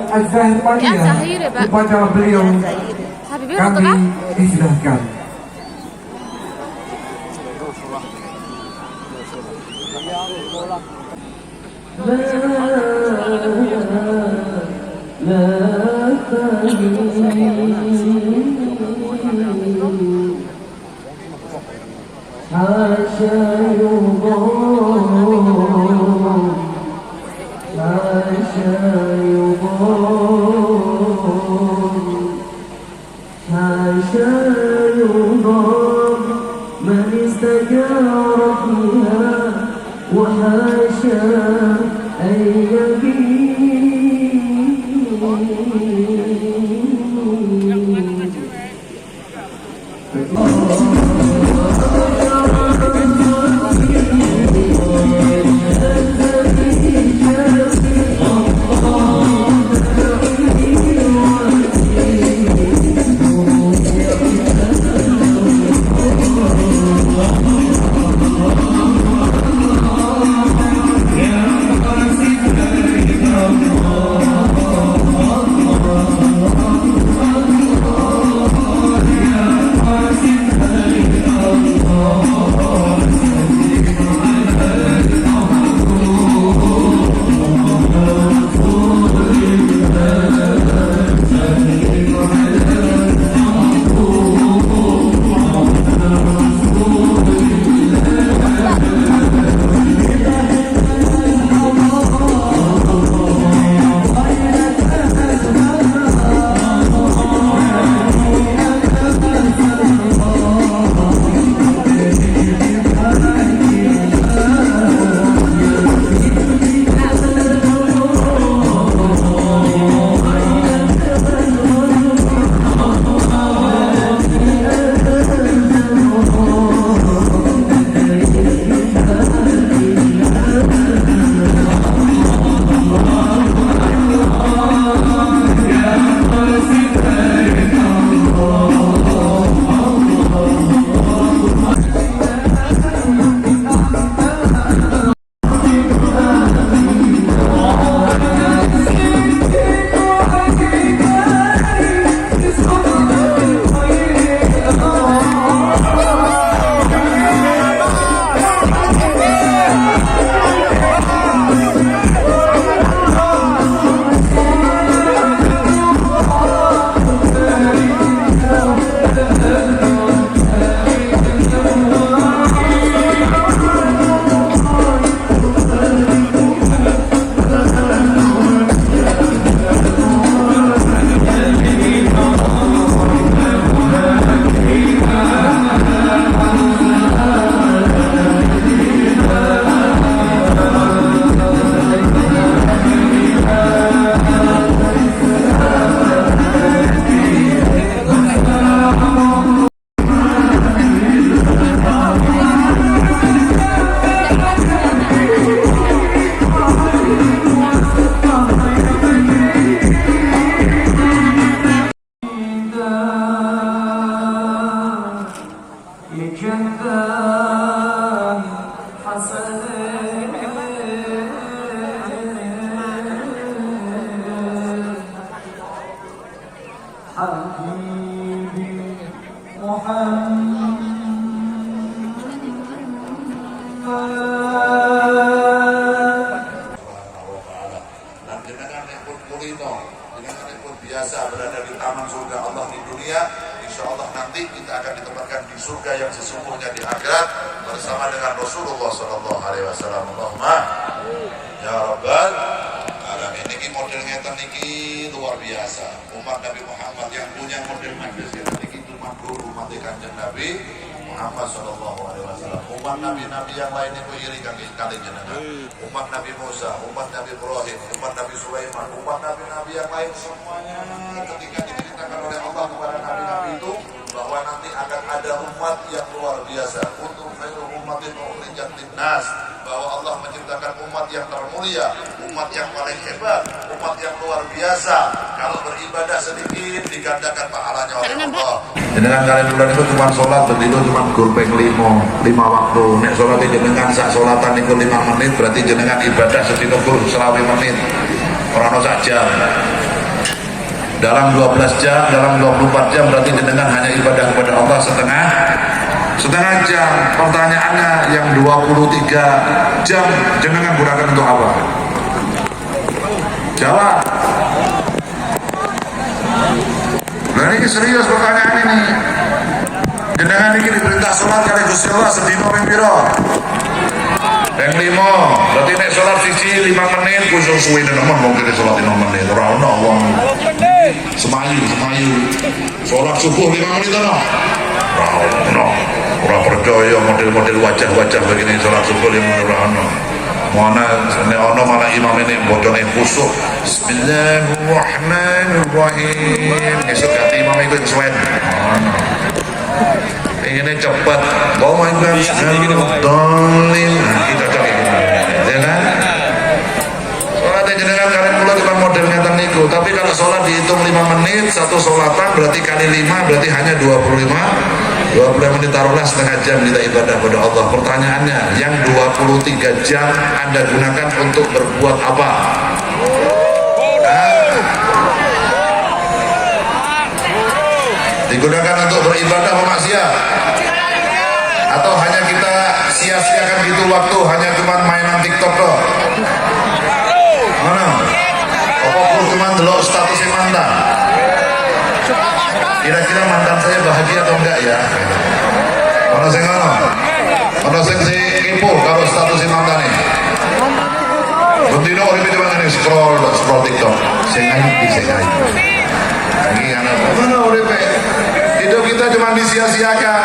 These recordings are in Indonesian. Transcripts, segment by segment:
Az-Zahir Mania, upacara beliau kami disilahkan. من استجار فيها وحاشا أن biasa berada di taman surga Allah di dunia, insya Allah nanti kita akan ditempatkan di surga yang sesungguhnya di akhirat bersama dengan Rasulullah Sallallahu Alaihi Wasallam. Allahumma ya Rabbal alamin. Niki model ngeten niki luar biasa. Umat Nabi Muhammad yang punya model majlis niki cuma guru umat Kanjeng Nabi Muhammad Sallallahu Alaihi Wasallam. Umat Nabi-Nabi yang lain itu iri kali jenengan. Umat Nabi Musa, umat Nabi Ibrahim, umat Nabi Sulaiman, umat Nabi-Nabi yang lain semuanya ketika diceritakan oleh Allah kepada Nabi-Nabi itu bahwa nanti akan ada umat yang luar biasa. Untuk khairul ummatin ukhrijat linnas, bahwa Allah menciptakan umat yang termulia, umat yang paling hebat, umat yang luar biasa. Kalau beribadah sedikit digandakan pahalanya oleh Allah. Jenengan kalian bulan itu cuma sholat, begitu cuma gurpeng lima waktu. Nek sholat jenengan sak sholatan itu 5 menit, berarti jenengan ibadah sedino kur selawi menit. Orang sak jam. dalam 12 jam, dalam 24 jam berarti jenengan hanya ibadah kepada Allah setengah jam. Pertanyaannya, yang 23 jam jenengan gunakan untuk apa? Jawab. Nah ini serius pertanyaan ini. Jenengan ini diperintah sholat kali Gusti Allah sedina ping pira? Yang 5, berarti nek sholat siji 5 menit khusus suwi nemen mungkin sholat 5 menit. Ora ono wong semayu. Sholat subuh 5 menit ono. Ora ono. Ora percaya model-model wajah-wajah begini sholat subuh 5 menit ora ono. Mana nek ono malah imam ini bocone khusuk. Bismillahirrahmanirrahim. Esuk ganti imam iku kesuwen. Inginnya cepat, bawa ikan dolin, kita cari, ya kan? Soalnya jenengan kalian mulai dengan model ngeten niku, tapi kalau sholat dihitung 5 menit, satu sholatan berarti kali 5 berarti hanya 25 menit, taruhlah setengah jam kita ibadah pada Allah. Pertanyaannya, yang 23 jam Anda gunakan untuk berbuat apa? Digunakan untuk beribadah atau maksiat? Atau hanya kita sia-siakan gitu waktu, hanya cuma mainan TikTok toh? Mana? Apa cuma delok statusnya mantan? Kira-kira mantan saya bahagia atau enggak ya? Mana saya ngono? Mana saya kepo kalau statusnya mantan ini? Bentino orang itu mana scroll TikTok? Saya ngaji. Lagi anak mana orang hidup kita cuma disia-siakan.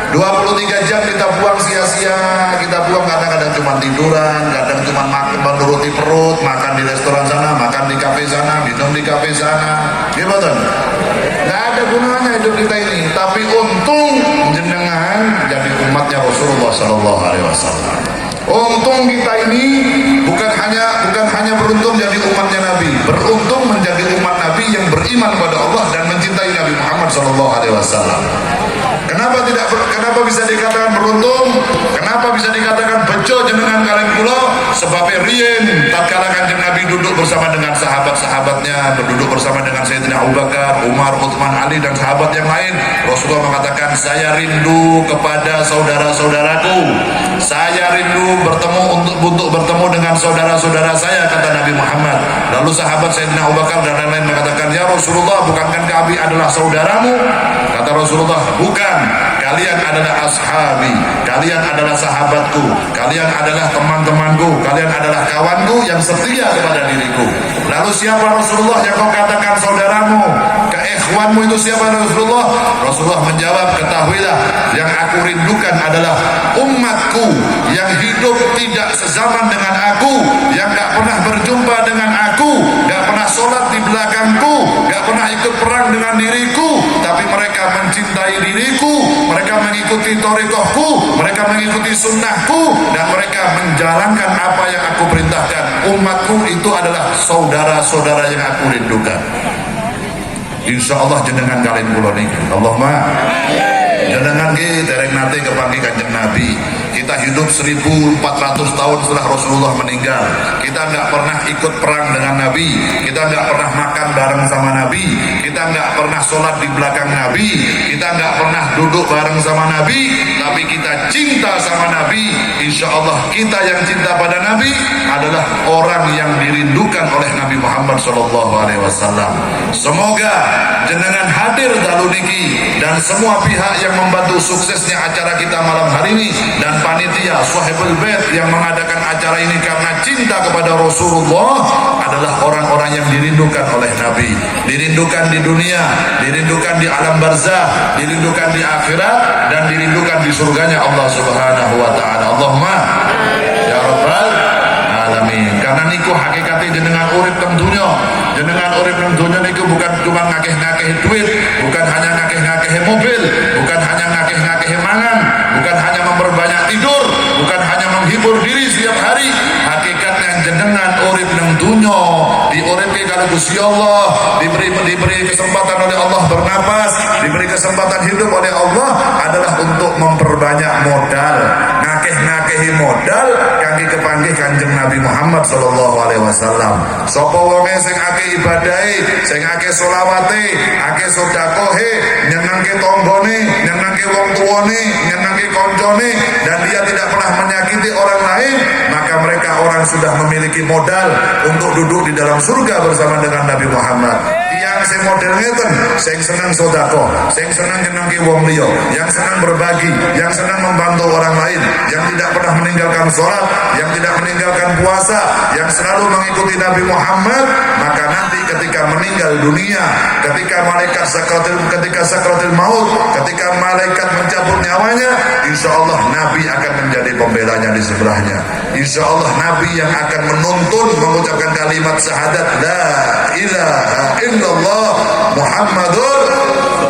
23 jam kita buang sia-sia. Kita buang kadang-kadang cuma tiduran, kadang cuma makan menuruti perut, makan di restoran sana, makan di kafe sana, minum di kafe sana. Gimana? Nggak ada gunanya hidup kita ini. Tapi untung jenengan jadi umatnya Rasulullah Sallallahu Alaihi Wasallam. Untung kita ini bukan hanya beruntung jadi umatnya Nabi, beruntung menjadi umat Nabi yang beriman pada Allah dan mencintai Nabi Muhammad SAW. Kenapa bisa dikatakan beruntung? Kenapa bisa dikatakan bejo jenengan kalian kula? Sebabnya rien tatkala Kanjeng Nabi duduk bersama dengan sahabat-sahabatnya, berduduk bersama dengan Sayyidina Abu Bakar, Umar, Utsman, Ali dan sahabat yang lain, Rasulullah mengatakan, saya rindu kepada saudara-saudaraku. Saya rindu untuk bertemu dengan saudara-saudara saya, kata Nabi Muhammad. Lalu sahabat Sayyidina Abu Bakar dan lain-lain mengatakan, ya Rasulullah, bukankah kami adalah saudaramu? Kata Rasulullah, bukan. Kalian adalah ashabi, kalian adalah sahabatku, kalian adalah teman-temanku, kalian adalah kawanku yang setia kepada diriku. Lalu siapa Rasulullah yang kau katakan saudaramu? Keikhwanmu itu siapa Rasulullah? Rasulullah menjawab, ketahuilah yang aku rindukan adalah umatku yang hidup tidak sezaman dengan aku, yang gak pernah berjumpa dengan aku, gak pernah sholat di belakangku, gak pernah ikut perang dengan diriku, tapi mereka mencintai diriku, mereka mengikuti thariqahku, mereka mengikuti sunnahku, dan mereka menjalankan apa yang aku perintahkan. Umatku itu adalah saudara-saudara yang aku rindukan. Insya Allah jenengan kalian kula niki. Allahumma jenengan ki dereng nate kepanggih Kanjeng Nabi. Kita hidup 1400 tahun setelah Rasulullah meninggal. Kita nggak pernah ikut perang dengan Nabi. Kita nggak pernah makan bareng sama Nabi. Kita nggak pernah sholat di belakang Nabi. Kita nggak pernah duduk bareng sama Nabi. Tapi kita cinta sama Nabi. Insya Allah kita yang cinta pada Nabi adalah orang yang dirindukan oleh Nabi Muhammad SAW. Semoga jenengan hadir dalu niki dan semua pihak yang membantu suksesnya acara kita malam hari ini, dan panitia Sahibul Bait yang mengadakan acara ini karena cinta kepada Rasulullah adalah orang-orang yang dirindukan oleh Nabi, dirindukan di dunia, dirindukan di alam barzah, dirindukan di akhirat, dan dirindukan di surganya Allah Subhanahu wa taala. Allahumma ya rabbal alamin. Karena niku hakikatnya jenengan urip teng dunya. Jenengan urip teng dunya niku bukan cuma ngakeh-ngakeh duit, bukan hanya ngakeh-ngakeh mobil, bukan hanya ngakeh-ngakeh mangan, bukan hanya memperbanyak tidur, bukan hanya menghibur diri setiap hari. Hakikatnya jenengan urip teng dunya, diuripi karo Gusti Allah, diberi kesempatan oleh Allah bernapas, diberi kesempatan hidup oleh Allah adalah untuk memperbanyak modal. Ngakeh-ngakehi modal kan lagi kepanggih Kanjeng Nabi Muhammad sallallahu alaihi wasallam. Sapa wonge sing akeh ibadahe, sing akeh selawate, akeh sedekahe, nyenengke tanggane, nyenengke wong tuane, nyenengke koncone, dan dia tidak pernah menyakiti orang lain, maka mereka orang sudah memiliki modal untuk duduk di dalam surga bersama dengan Nabi Muhammad. Yang sing model ngeten, sing seneng sedekah, sing seneng nyenengke wong liya, yang senang berbagi, yang senang membantu orang lain, yang tidak pernah meninggalkan sholat, yang tidak meninggalkan puasa, yang selalu mengikuti Nabi Muhammad, maka nanti ketika meninggal dunia, ketika sakratul maut, ketika malaikat mencabut nyawanya, insya Allah Nabi akan menjadi pembelanya di sebelahnya. Insya Allah Nabi yang akan menuntun mengucapkan kalimat syahadat la ilaha illallah Muhammadur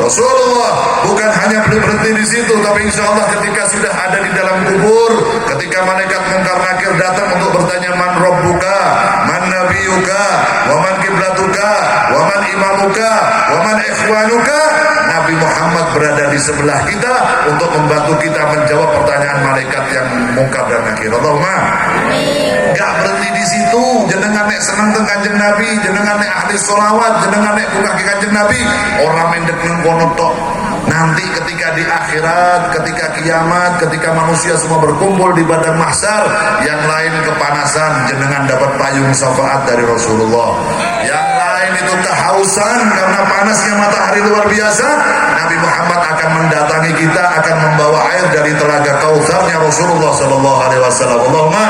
Rasulullah. Bukan hanya berhenti di situ, tapi insya Allah ketika sudah ada di dalam kubur, ketika malaikat Munkar Nakir datang untuk bertanya man rabbuka, man nabiyuka, wa man kiblatuka, wa man imamuka, wa man ikhwanuka, Nabi Muhammad berada di sebelah kita untuk membantu kita menjawab pertanyaan malaikat yang Munkar dan Nakir. Allahumma gak berhenti di situ. Jenengan nek seneng teng Kanjeng Nabi, jenengan nek ahli sholawat, jenengan nek bunga ke Kanjeng Nabi, orang mendek nang kono tok. Nanti ketika di akhirat, ketika kiamat, ketika manusia semua berkumpul di padang mahsyar, yang lain kepanasan, jenengan dapat payung syafaat dari Rasulullah. Yang lain itu kehausan karena panasnya matahari luar biasa, Nabi Muhammad akan mendatangi kita, akan membawa air dari telaga Kautsarnya Rasulullah sallallahu alaihi wasallam. Allahumma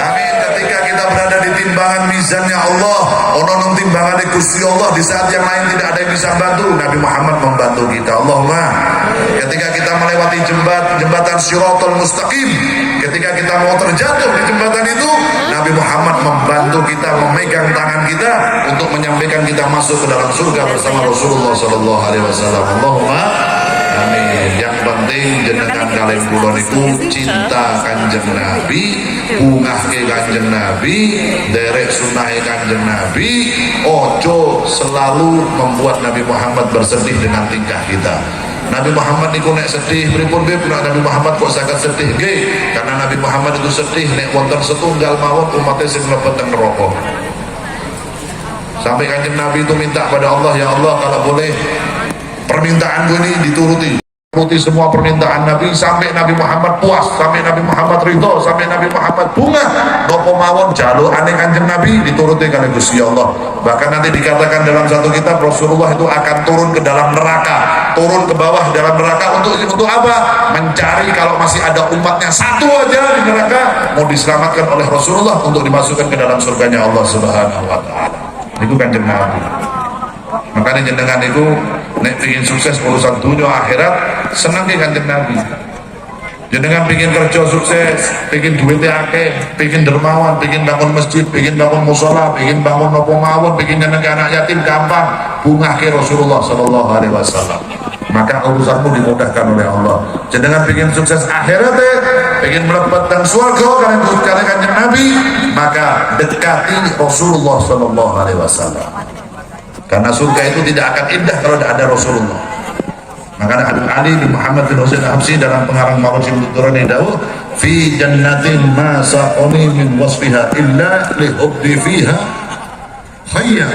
amin. Ketika kita berada di timbangan mizannya Allah, ono timbangan Gusti Allah, di saat yang lain tidak ada yang bisa bantu, Nabi Muhammad membantu kita. Allahumma. Ketika kita melewati jembatan Shiratal Mustaqim, ketika kita mau terjatuh di jembatan itu, Nabi Muhammad membantu kita, memegang tangan kita untuk menyampaikan kita masuk ke dalam surga bersama Rasulullah sallallahu alaihi wasallam. Allahumma amin. Yang penting jenengan kalian kula niku cinta Kanjeng Nabi, bungahke Kanjeng Nabi, derek sunahe Kanjeng Nabi, ojo selalu membuat Nabi Muhammad bersedih dengan tingkah kita. Nabi Muhammad niku nek sedih pripun beb, Nabi Muhammad kok sangat sedih nggih, karena Nabi Muhammad itu sedih nek wonten setunggal mawon umatnya sing mlebet teng neraka. Sampai Kanjeng Nabi itu minta pada Allah, ya Allah kalau boleh permintaan gue ini dituruti semua permintaan Nabi, sampai Nabi Muhammad puas, sampai Nabi Muhammad ridho, sampai Nabi Muhammad bunga nopo mawon jaluk aneh Kanjeng Nabi dituruti kali Gusti Allah. Bahkan nanti dikatakan dalam satu kitab, Rasulullah itu akan turun ke dalam neraka, turun ke bawah dalam neraka untuk apa? Mencari kalau masih ada umatnya satu aja di neraka mau diselamatkan oleh Rasulullah untuk dimasukkan ke dalam surganya Allah Subhanahu wa taala. Itu Kanjeng Nabi. Makanya jenengan itu nek ingin sukses urusan dunia akhirat, senang ke Kanjeng Nabi. Jenengan pingin kerja sukses, pingin duitnya akeh, pingin dermawan, pingin bangun masjid, pingin bangun musola, pingin bangun nopo mawon, pingin nyeneng anak yatim, gampang bunga ke Rasulullah sallallahu alaihi wasallam. Maka urusanmu dimudahkan oleh Allah. Jenengan pingin sukses akhirat, pingin melebat dan surga karena Kanjeng Nabi, maka dekati Rasulullah sallallahu alaihi wasallam. Karena surga itu tidak akan indah kalau tidak ada Rasulullah. Maka Habib Ali bin Muhammad bin Husain Al-Habsyi dalam pengarang Mawlid Durani Daud, fi jannatin ma saqoni min wasfiha illa li hubbi fiha khayya.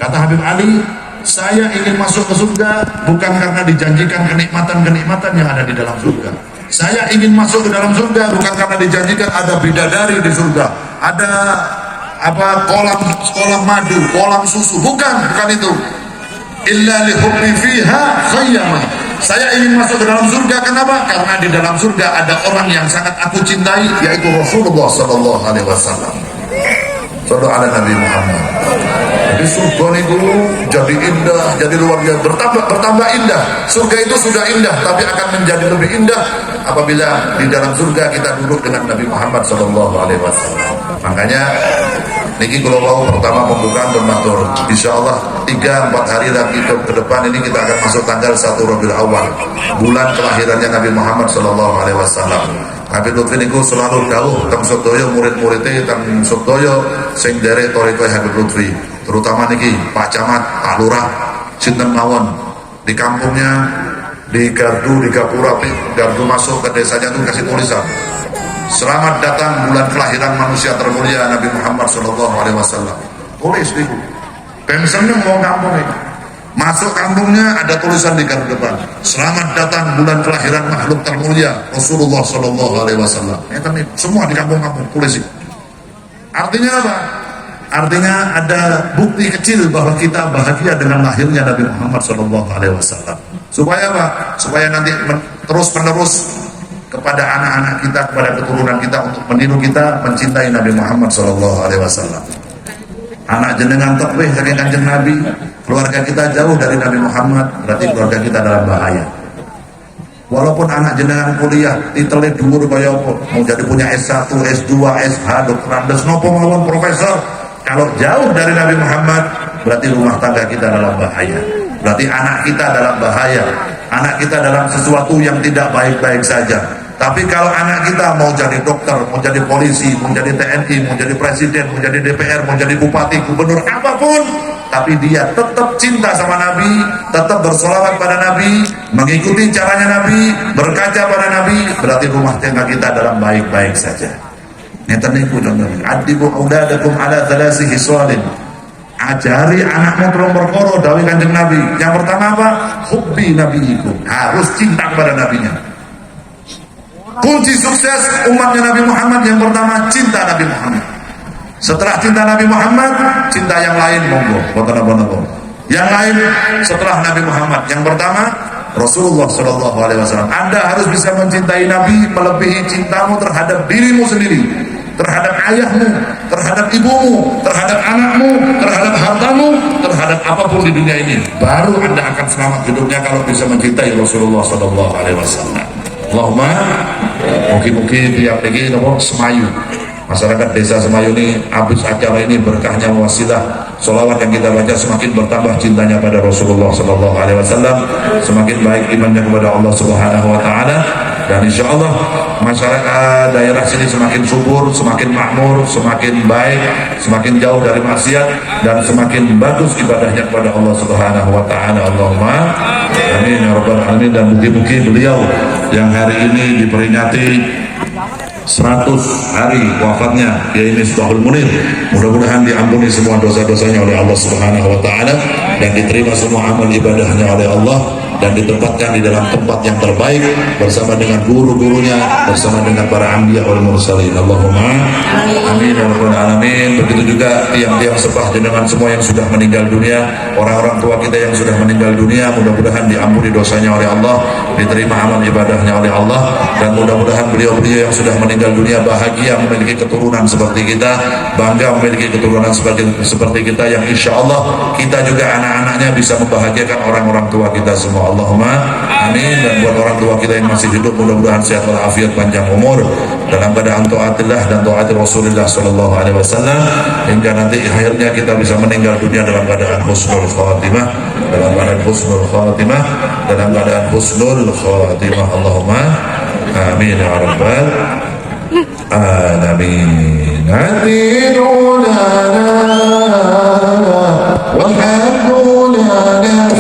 Kata Habib Ali, saya ingin masuk ke surga bukan karena dijanjikan kenikmatan-kenikmatan yang ada di dalam surga. Saya ingin masuk ke dalam surga bukan karena dijanjikan ada bidadari di surga, ada kolam madu, kolam susu, bukan itu. Illa li hubbi fiha khayyama. Saya ingin masuk ke dalam surga, kenapa? Karena di dalam surga ada orang yang sangat aku cintai, yaitu Rasulullah sallallahu alaihi wasallam. Sallu ala Nabi Muhammad. Jadi surga itu jadi indah, jadi luar biasa, bertambah indah. Surga itu sudah indah, tapi akan menjadi lebih indah apabila di dalam surga kita duduk dengan Nabi Muhammad sallallahu alaihi wasallam. Makanya niki kalau mau pertama pembukaan bermatur, insya Allah 3-4 hari lagi ke depan ini kita akan masuk tanggal 1 Rabiul Awal, bulan kelahirannya Nabi Muhammad sallallahu alaihi wasallam. Habib Lutfi niku selalu dawuh teng sedaya murid-muridé teng sedaya sing derek thariqah Habib Lutfi, terutama niki Pak Camat, Pak Lurah, sinten mawon di kampungnya, di Gardu, di Gapura, Gardu masuk ke desanya itu kasih tulisan Selamat datang bulan kelahiran manusia termulia Nabi Muhammad SAW. Tulis itu. Pensiunnya mau kampung ini. Masuk kampungnya ada tulisan di gardu depan. Selamat datang bulan kelahiran makhluk termulia Rasulullah SAW. Semua di kampung-kampung tulis itu. Artinya apa? Artinya ada bukti kecil bahwa kita bahagia dengan lahirnya Nabi Muhammad SAW. Supaya apa? Supaya nanti terus menerus kepada anak-anak kita, kepada keturunan kita untuk meniru kita mencintai Nabi Muhammad SAW. Anak jenengan takbih saking kanjeng Nabi, keluarga kita jauh dari Nabi Muhammad, berarti keluarga kita dalam bahaya. Walaupun anak jenengan kuliah titelnya dhuwur kaya apa, mau jadi punya S1, S2, SH, doktoran, nopo mawon profesor, kalau jauh dari Nabi Muhammad, berarti rumah tangga kita dalam bahaya. Berarti anak kita dalam bahaya. Anak kita dalam sesuatu yang tidak baik-baik saja. Tapi kalau anak kita mau jadi dokter, mau jadi polisi, mau jadi TNI, mau jadi presiden, mau jadi DPR, mau jadi bupati, gubernur, apapun, tapi dia tetap cinta sama Nabi, tetap bersolawat pada Nabi, mengikuti caranya Nabi, berkaca pada Nabi, berarti rumah tangga kita dalam baik-baik saja. Ngeten niku contohnya. Adibu auladakum ala thalasi hiswalin. Ajari anakmu terus perkara dawuh Kanjeng Nabi. Yang pertama apa? Hubbi nabiikum. Harus cinta kepada nabinya. Kunci sukses umatnya Nabi Muhammad yang pertama cinta Nabi Muhammad. Setelah cinta Nabi Muhammad, cinta yang lain monggo, boten apa-apa. Yang lain setelah Nabi Muhammad. Yang pertama Rasulullah SAW. Anda harus bisa mencintai Nabi melebihi cintamu terhadap dirimu sendiri, terhadap ayahmu, terhadap ibumu, terhadap anakmu, terhadap hartamu, terhadap apapun di dunia ini. Baru Anda akan selamat hidupnya kalau bisa mencintai Rasulullah SAW. Allahumma mungkin tiap lagi nomor Semayu, masyarakat desa Semayu ini habis acara ini berkahnya wasilah sholawat yang kita baca semakin bertambah cintanya pada Rasulullah SAW, semakin baik imannya kepada Allah Subhanahu Wa Taala, dan insya Allah masyarakat daerah sini semakin subur, semakin makmur, semakin baik, semakin jauh dari maksiat, dan semakin bagus ibadahnya kepada Allah Subhanahu Wa Taala. Allahumma amin ya rabbal alamin. Dan mungkin beliau yang hari ini diperingati 100 hari wafatnya, yaitu Miftahul Munir, mudah-mudahan diampuni semua dosa-dosanya oleh Allah Subhanahu Wa Taala dan diterima semua amal ibadahnya oleh Allah, dan ditempatkan di dalam tempat yang terbaik bersama dengan guru-gurunya, bersama dengan para anbiya wal mursalin. Allahumma amin ya rabbal alamin. Begitu juga tiang-tiang sepah jenengan semua yang sudah meninggal dunia, orang-orang tua kita yang sudah meninggal dunia, mudah-mudahan diampuni dosanya oleh Allah, diterima amal ibadahnya oleh Allah, dan mudah-mudahan beliau-beliau yang sudah meninggal dunia bahagia memiliki keturunan seperti kita, bangga memiliki keturunan seperti kita, yang insya Allah kita juga anak-anaknya bisa membahagiakan orang-orang tua kita semua. Allahumma amin. Dan buat orang tua kita yang masih hidup, mudah-mudahan sehat walafiat, panjang umur, dalam keadaan taatillah dan taati Rasulullah SAW, hingga nanti akhirnya kita bisa meninggal dunia dalam keadaan husnul khatimah, dalam keadaan husnul khatimah, dalam keadaan husnul khatimah. Allahumma amin ya rabbal alamin. Hadiru lana wa habbu lana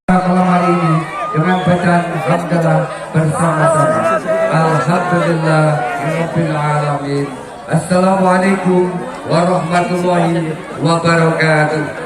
Malam hari ini dengan bacaan hamdalah bersama-sama. Alhamdulillah rabbil alamin. Assalamualaikum warahmatullahi wabarakatuh.